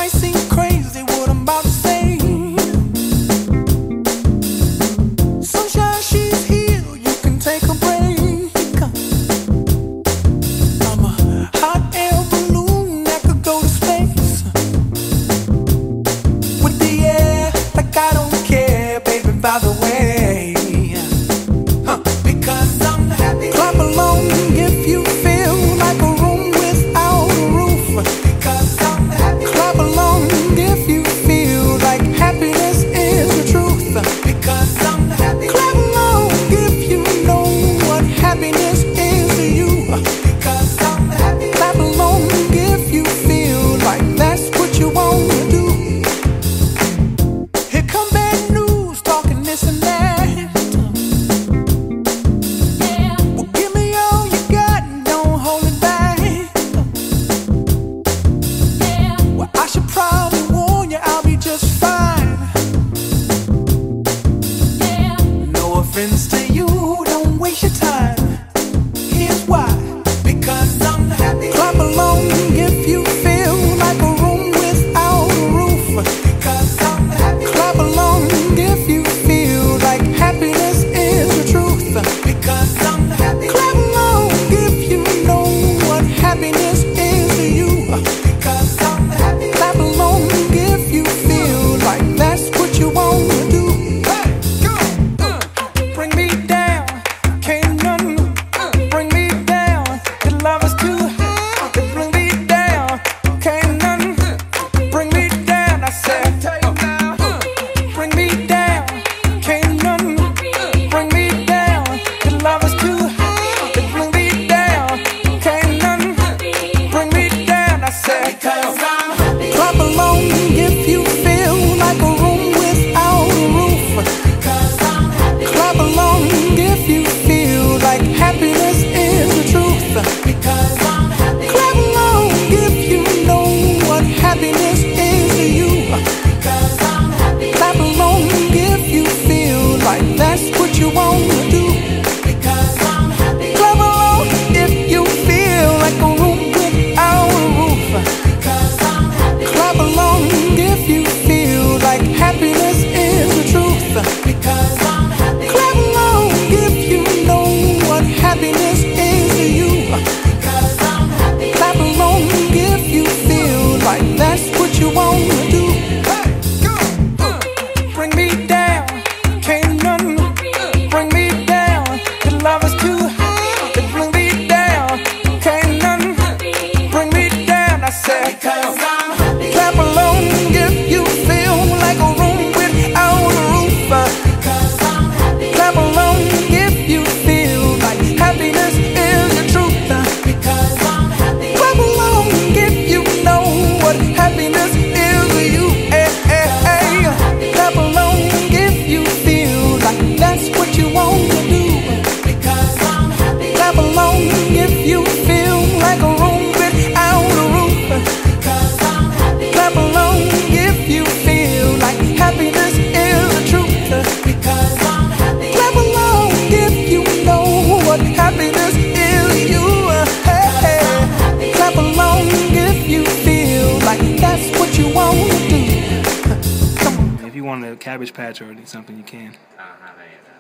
might seem crazy what I'm about to say. Sunshine, she's here, you can take a break. I'm a hot air balloon that could go to space with the air, like I don't care, baby, by the way. Because I'm happy. Clap along if you feel like a room without a roof. Because I'm happy. Clap along if you feel like happiness is the truth. Because I'm happy. Clap along if you know what happiness is to you. Because I'm happy. Clap along if you feel like that's what you want to do. Here come bad news, talking this and that. Friends to you, don't waste your time. Here's why. Because I'm happy. Clap along if you feel like a room without a roof. Because I'm happy. Clap along if you feel like happiness is the truth. Because I'm happy. Clap along if you know what happiness is to you. Because I'm happy. Clap along if you feel like that's what you want to do. Bring me down, can't none bring me down. The love is too high. Bring me down, can't none bring me down. I said, bring me down, can't none bring me down. The love is too high. Bring me down, can't none bring me down. I said, clap along if you feel like a room without a roof. Clap along if you feel like happiness is the truth. Because I'm happy. Clap along if you know what happiness is to you. Because I'm happy. Clap along if you feel like that's what you want to do. Because I'm happy. Clap along if you feel like a room without a roof. Because I'm happy. Clap along if you feel like happiness is the truth. Because I'm happy. Clap along if you know what happiness is to you. Because I'm happy. Clap along if you feel like that's what you want to do. Bring me down, can't none bring me down. The love is too high. Bring me down, can't none bring me down. I said, because I'm happy. Clap along if you feel like a room without a roof. Because I'm happy. Clap along if you feel like happiness is the truth. Because I'm happy. Clap along if you know what happiness is to you. Clap along if you feel like that's what you want to do. Because I'm happy. Clap along if you feel like a room without a roof. Because I'm happy. Clap along if you feel like happiness is the truth. Because I'm happy. Clap along if you know what happiness is to you. Clap along if you feel like that's what you want to do. If you want a Cabbage Patch or something, you can. I don't have any of that.